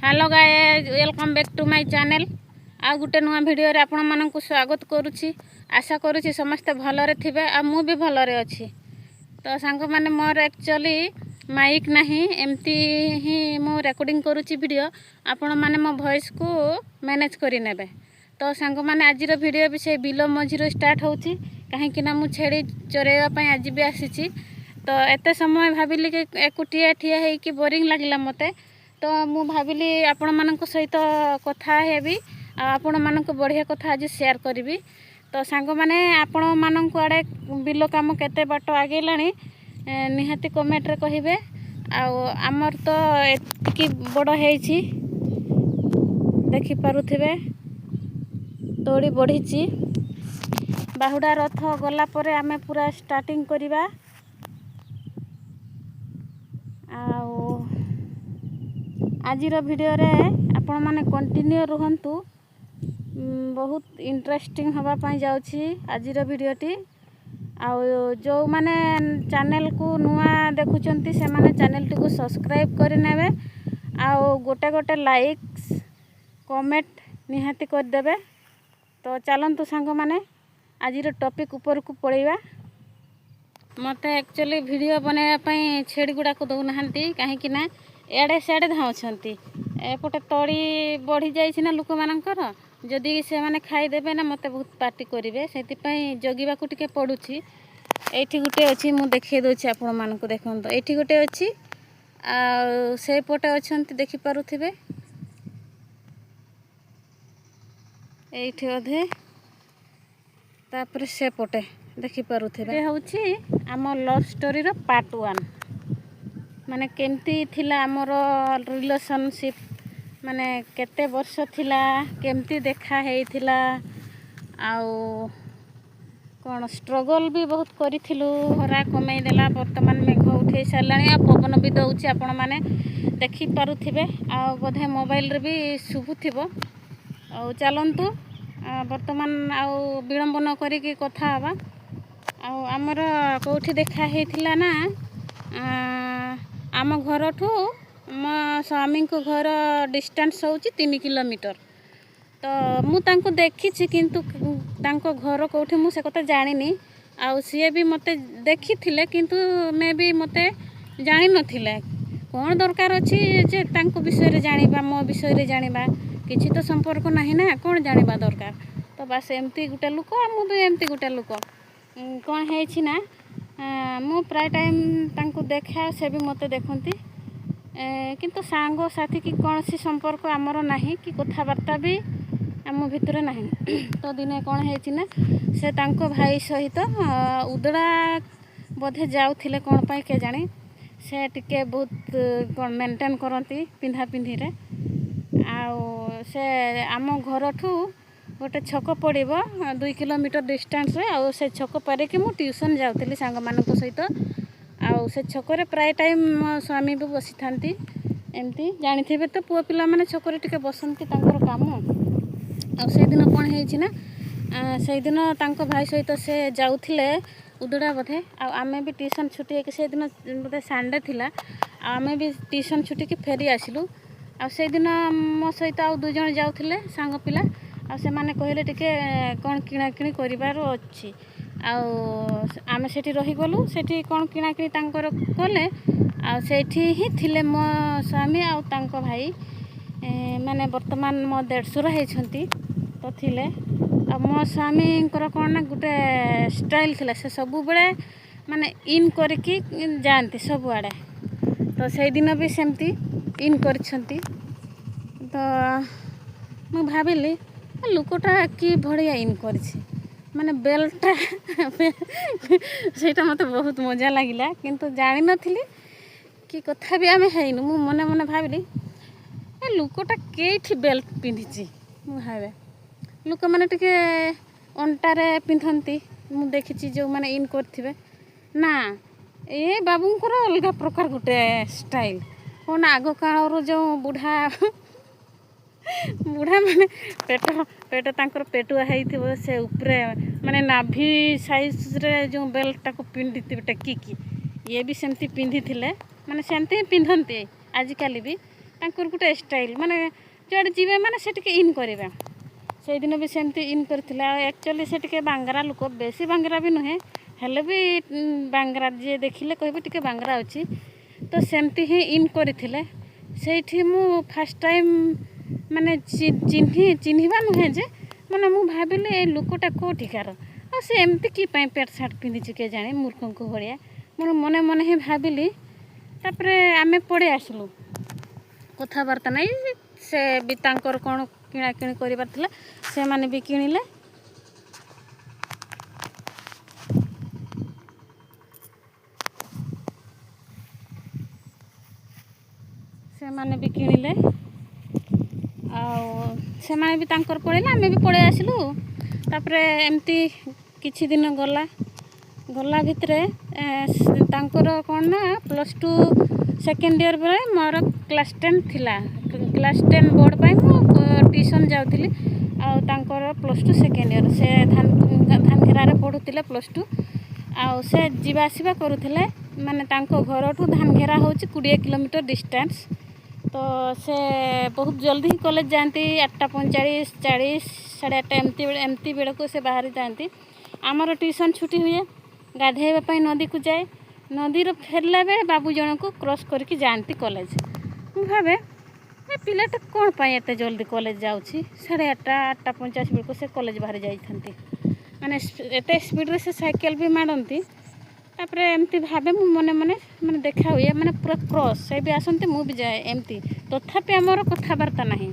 Hello guys, welcome back to my channel. आ गुटे नुआ वीडियो रे आपण मानकु स्वागत करूची। आशा करूची समस्त भलरे थिबे आ मु भी भलरे अछि। तो सांग माने मोर एक्चुअली माइक नाही, एमती ही मु रिकॉर्डिंग करूची वीडियो। आपण माने मो वॉइस को मैनेज करि नेबे। तो सांग माने आज रो वीडियो भी से बिलो मझिरो स्टार्ट होची, काहे कि ना मु छेड़ी चरेवा पई आज भी आसीची। तो एते समय भाबिली कि एकुटिया ठिया हे कि बोरिंग लागिला मते। तो मु भाविली आपण मानक सहित कथा हेबी, आपण मानक बढ़िया कथा आज शेयर करी। तो सांग माने आपण मानक आड़े बिलो काम केते बाट आगेलानी निहाती कमेंट रे कहिबे। आमर तो एतिकी बड़ हेछि देखि पारुथिबे, तोड़ी बढ़ीची। बाहुडा रथ गला परे आमे पूरा स्टार्टिंग करिबा। आजिर वीडियो रे आपण माने कंटिन्यू रहंतु, बहुत इंटरेस्टिंग हवा पाई जाउछि आजिर वीडियोटी। जो माने चैनल को नुआ देखुचंती से माने चैनल टी को सब्सक्राइब करि नेबे। गोटे गोटे लाइक्स कमेंट निहाती कर देबे। तो चलंतु सांग माने आजिर टॉपिक ऊपर को पळेबा। मते एक्चुअली वीडियो बनाया पई छेड़ी गुडा को दउ नहंती, काहे कि ना एडे सेडे धाउछंती। एपटे तड़ी बढ़ी जाइछि ना लोक मानकर, जदि से माने खाई देबे ना मते बहुत पार्टी करिवे, सेति पई जगिबा को टिके पडुछि। एठी गुटे अछि, मु देखे दोछि आपण मानकु देखंतो। एठी गुटे अछि आ से पटे अछंती देखि पारुथिबे। एठी अधे तापर से पटे देखि पारुथिबे। ए होछि हमर लव स्टोरी रो पार्ट 1। माने केमती थिला हमर रिलेशनशिप, माने केते वर्ष थिला, केमती देखा हेइथिला, आउ कोन स्ट्रगल भी बहुत करिथिलु। हरा कमाई देला, वर्तमान मेघ उठे सारलाणी आ पवन भी दउछि। आपण माने देखि पारुथिबे आ बोधे मोबाइल रे भी सुबुथिबो। आ चलंतु वर्तमान आ विलंब न करी कि कथा हवा। आ हमर कोठी देखा हेइथिला ना, आम घर ठू मो स्वामी को घर डिस्टेंस होची 3 किलोमीटर। तो मु तांको देखिछि, किंतु तांको घर कोठी मु से कथा जानिनी। आ सिए भी मते देखिथिले, किंतु मे भी मते जानि नथिले। कोन दरकार अछि जे तांको विषय रे जानिबा, मो विषय रे जानिबा, किछि तो संपर्क नाही ना, कोन जानिबा दरकार। तो बस एमती गुटे लोक, मु भी एमती गुटे लोक। कोन हेछि ना, मु प्राय टाइम तांको देखा, से भी मते देखंती, किंतु सांग साथी की कोनसी संपर्क आमर नाही, कि कथाबार्ता भी आम भितर नाही। तो दिने कोन हेछि ना, से तांको भाई सहित उदड़ा बोधे जाउथिले, कोन पाई के जाने। से टिके बहुत कोन मेंटेन करंती पिंधा पिंधी रे। से आम घर ठू गोटे छक पड़िबो 2 किलोमीटर डिस्टेंस रे। आ से छक पारे कि मु ट्यूशन जाउथिली सांग मानक सहित। आ से छकरे प्राय टाइम मो स्वामी भी बसी थांती। एमती जानिथिबे तो पुओ पिला माने छकरे टिके बसंती तांकर काम। आ से दिन कोन हेछि ना, से दिन तांको भाई सहित से जाउथिले उदड़ा बोधे। आ आमे भी ट्यूशन छुट्टी के से दिन बोधे संडे थिला। आमे भी ट्यूशन छुट्टी के फेरी आसिलु। आ से दिन मो सहित आ 2 जण जाउथिले सांग पिला। आ से माने कहिले टिके कोन किणा किणी करिवार अछि। आमे सेठी रही गलु, सेठी कोन किणा किणी तांकर कले। आ सेठी ही थिले मो स्वामी आ तांको भाई, माने वर्तमान मो 150 हेछंती तो थिले। आ मो स्वामी कर कोन ना गुटे स्टाइल थिला, से सब बेले माने इन करके जानती सब आड़े। तो से दिन भी सेमती इन करछंती। तो मु भाबिली लुकोटा की बढ़िया इन करछि, माने बेलटा सेटा मते बहुत मजा लागिला। किंतु जानि नथिली कि कथा भी आमे हेइनु। मु मने मने भाबिली ए लुकोटा केठी बेल्ट पिंधिछि। मु भाबे लुक माने टिके अंटा रे पिंधंती, मु देखिछि जो माने इन करथिबे ना। ए बाबूंकर अलगा प्रकार गुटे स्टाइल। कोन आगो काळ रो जो बुढ़ा माने पेट तांकर पेटुआ हेइथिबो, से ऊपरे माने नाभि साइज रे जो बेल्ट टाको पिंधिथिबे टेकी की। ये भी सेमती पिंधिथिले, माने सेमती पिंधंती आजिकाली भी। ତାଙ୍କର ଗୋଟେ ଷ୍ଟାଇଲ୍ ମାନେ ଯୁଆଡ଼େ ଯିବେ ମାନେ ସେ ଟିକେ ଇନ୍ କରିବେ। ସେଇଦିନ ବି ସେମିତି ଇନ୍ କରିଥିଲେ। ଆଉ ଆକ୍ଚୁଆଲି ସେ ଟିକେ ବାଙ୍ଗରା ଲୋକ, ବେଶୀ ବାଙ୍ଗରା ବି ନୁହେଁ, ହେଲେ ବି ବାଙ୍ଗରା ଯିଏ ଦେଖିଲେ କହିବେ ଟିକେ ବାଙ୍ଗରା ଅଛି। ତ ସେମିତି ହିଁ ଇନ୍ କରିଥିଲେ। ସେଇଠି ମୁଁ ଫାର୍ଷ୍ଟ ଟାଇମ୍ ମାନେ ଚିହ୍ନିବା ନୁହେଁ ଯେ ମାନେ ମୁଁ ଭାବିଲି ଏ ଲୋକଟା କେଉଁଠିକାର, ଆଉ ସେ ଏମିତି କି ପାଇଁ ପ୍ୟାଣ୍ଟ ସାର୍ଟ ପିନ୍ଧିଛି କେଜାଣି ମୂର୍ଖଙ୍କ ଭଳିଆ ମୋର ମନେ ମନେ ହିଁ ଭାବିଲି। ତାପରେ ଆମେ ପଳେଇ ଆସିଲୁ, କଥାବାର୍ତ୍ତା ନାହିଁ। ସେ ବି ତାଙ୍କର କ'ଣ କିଣାକିଣି କରିବାର ଥିଲା, ସେମାନେ ବି କିଣିଲେ। ସେମାନେ ବି କିଣିଲେ ଆଉ ସେମାନେ ବି ତାଙ୍କର ପଳେଇଲେ, ଆମେ ବି ପଳେଇ ଆସିଲୁ। ତାପରେ ଏମିତି କିଛି ଦିନ ଗଲା ଭିତରେ ତାଙ୍କର କ'ଣ ନା +2 ସେକେଣ୍ଡ ଇୟର୍ ବେଳେ ମୋର କ୍ଲାସ୍ 10 ଥିଲା। କ୍ଲାସ୍ 10 ବୋର୍ଡ଼ ପାଇଁ ମୁଁ ଟ୍ୟୁସନ୍ ଯାଉଥିଲି। ଆଉ ତାଙ୍କର +2 ସେକେଣ୍ଡ ଇୟର୍, ସେ ଧାନଘେରାରେ ପଢ଼ୁଥିଲେ +2। ଆଉ ସେ ଯିବା ଆସିବା କରୁଥିଲେ, ମାନେ ତାଙ୍କ ଘରଠୁ ଧାନଘେରା ହେଉଛି 20 କିଲୋମିଟର ଡିଷ୍ଟାନ୍ସ। ତ ସେ ବହୁତ ଜଲ୍ଦି ହିଁ କଲେଜ ଯାଆନ୍ତି, 8:45, 40, 8:30 ଏମିତି ବେଳକୁ ସେ ବାହାରି ଯାଆନ୍ତି। ଆମର ଟ୍ୟୁସନ୍ ଛୁଟି ହୁଏ, ଗାଧୋଇବା ପାଇଁ ନଦୀକୁ ଯାଏ। ନଦୀରୁ ଫେରିଲା ବେଳେ ବାବୁ ଜଣକୁ କ୍ରସ୍ କରିକି ଯାଆନ୍ତି କଲେଜ। ମୁଁ ଭାବେ ଏ ପିଲାଟା କ'ଣ ପାଇଁ ଏତେ ଜଲ୍ଦି କଲେଜ ଯାଉଛି, 8:30, 8:50 ବେଳକୁ ସେ କଲେଜ ବାହାରି ଯାଇଥାନ୍ତି। ମାନେ ଏତେ ସ୍ପିଡ଼ରେ ସେ ସାଇକେଲ ବି ମାଡ଼ନ୍ତି। ତାପରେ ଏମିତି ଭାବେ ମୁଁ ମନେ ମନେ, ମାନେ ଦେଖା ହୁଏ, ମାନେ ପୁରା କ୍ରସ୍, ସେ ବି ଆସନ୍ତି ମୁଁ ବି ଯାଏ ଏମିତି, ତଥାପି ଆମର କଥାବାର୍ତ୍ତା ନାହିଁ।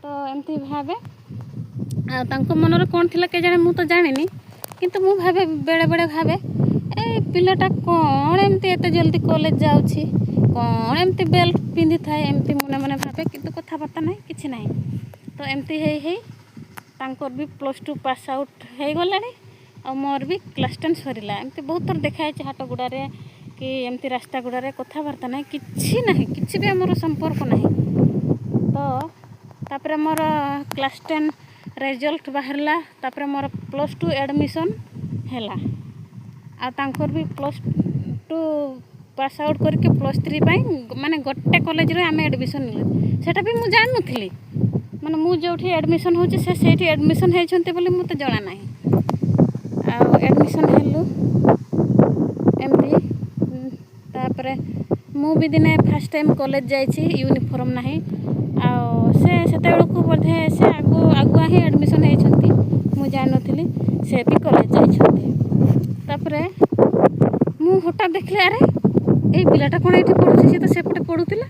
ତ ଏମିତି ଭାବେ, ଆଉ ତାଙ୍କ ମନରେ କ'ଣ ଥିଲା କେଜାଣି ମୁଁ ତ ଜାଣିନି, କିନ୍ତୁ ମୁଁ ଭାବେ ବେଳେ ଭାବେ ଏ ପିଲାଟା କ'ଣ ଏମିତି ଏତେ ଜଲ୍ଦି କଲେଜ ଯାଉଛି, କ'ଣ ଏମିତି ବେଲ୍ଟ ପିନ୍ଧିଥାଏ, ଏମିତି ମନେ ମନେ ଭାବେ, କିନ୍ତୁ କଥାବାର୍ତ୍ତା ନାହିଁ, କିଛି ନାହିଁ। ତ ଏମିତି ହେଇ ତାଙ୍କର ବି +2 ପାସ୍ ଆଉଟ୍ ହେଇଗଲାଣି, ଆଉ ମୋର ବି କ୍ଲାସ୍ 10 ସରିଲା। ଏମିତି ବହୁତ ଥର ଦେଖା ହେଇଛି ହାଟ ଗୁଡ଼ାରେ କି ଏମିତି ରାସ୍ତା ଗୁଡ଼ାରେ, କଥାବାର୍ତ୍ତା ନାହିଁ, କିଛି ନାହିଁ, କିଛି ବି ଆମର ସମ୍ପର୍କ ନାହିଁ। ତ ତାପରେ ମୋର କ୍ଲାସ୍ 10 ରେଜଲ୍ଟ ବାହାରିଲା, ତାପରେ ମୋର +2 ଆଡ଼ମିସନ୍ ହେଲା। ଆଉ ତାଙ୍କର ବି +2 ପାସ୍ ଆଉଟ୍ କରିକି +3 ପାଇଁ ମାନେ ଗୋଟେ କଲେଜରେ ଆମେ ଆଡ଼ମିସନ୍ ନେଲୁ। ସେଇଟା ବି ମୁଁ ଜାଣିନଥିଲି, ମାନେ ମୁଁ ଯେଉଁଠି ଆଡ଼ମିସନ୍ ହେଉଛି ସେ ସେଇଠି ଆଡ଼ମିସନ୍ ହେଇଛନ୍ତି ବୋଲି ମୋତେ ଜଣା ନାହିଁ। ଆଉ ଆଡ଼ମିସନ୍ ହେଲୁ ଏମିତି। ତାପରେ ମୁଁ ବି ଦିନେ ଫାର୍ଷ୍ଟ ଟାଇମ୍ କଲେଜ ଯାଇଛି, ୟୁନିଫର୍ମ ନାହିଁ। ଆଉ ସେତେବେଳକୁ ବୋଧେ ସେ ଆଗୁଆ ହିଁ ଆଡ଼ମିସନ୍ ହେଇଛନ୍ତି, ମୁଁ ଜାଣିନଥିଲି। ସେ ବି କଲେଜ ଯାଇଛନ୍ତି। ତାପରେ ମୁଁ ହଠାତ୍ ଦେଖିଲି, ଆରେ ଏଇ ପିଲାଟା କ'ଣ ଏଇଠି ପଢ଼ୁଛି, ସିଏ ତ ସେପଟେ ପଢ଼ୁଥିଲା।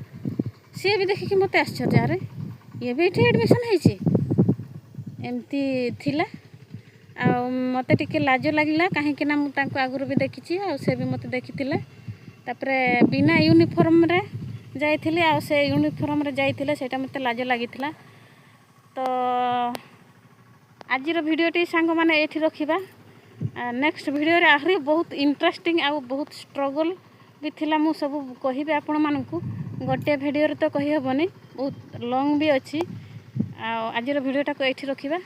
ସିଏ ବି ଦେଖିକି ମୋତେ ଆଶ୍ଚର୍ଯ୍ୟ, ଆରେ ଇଏ ବି ଏଇଠି ଆଡ଼ମିସନ୍ ହେଇଛି, ଏମିତି ଥିଲା। ଆଉ ମୋତେ ଟିକେ ଲାଜ ଲାଗିଲା, କାହିଁକିନା ମୁଁ ତାଙ୍କୁ ଆଗରୁ ବି ଦେଖିଛି, ଆଉ ସେ ବି ମୋତେ ଦେଖିଥିଲେ। ତାପରେ ବିନା ୟୁନିଫର୍ମରେ ଯାଇଥିଲି, ଆଉ ସେ ୟୁନିଫର୍ମରେ ଯାଇଥିଲେ, ସେଇଟା ମୋତେ ଲାଜ ଲାଗିଥିଲା। ତ ଆଜିର ଭିଡ଼ିଓଟି ସାଙ୍ଗମାନେ ଏଇଠି ରଖିବା। ନେକ୍ସଟ ଭିଡ଼ିଓରେ ଆହୁରି ବହୁତ ଇଣ୍ଟରେଷ୍ଟିଂ ଆଉ ବହୁତ ଷ୍ଟ୍ରଗଲ୍ ବି ଥିଲା, ମୁଁ ସବୁ କହିବି ଆପଣମାନଙ୍କୁ। ଗୋଟିଏ ଭିଡ଼ିଓରେ ତ କହିହେବନି, ବହୁତ ଲଙ୍ଗ୍ ବି ଅଛି। ଆଉ ଆଜିର ଭିଡ଼ିଓଟାକୁ ଏଇଠି ରଖିବା।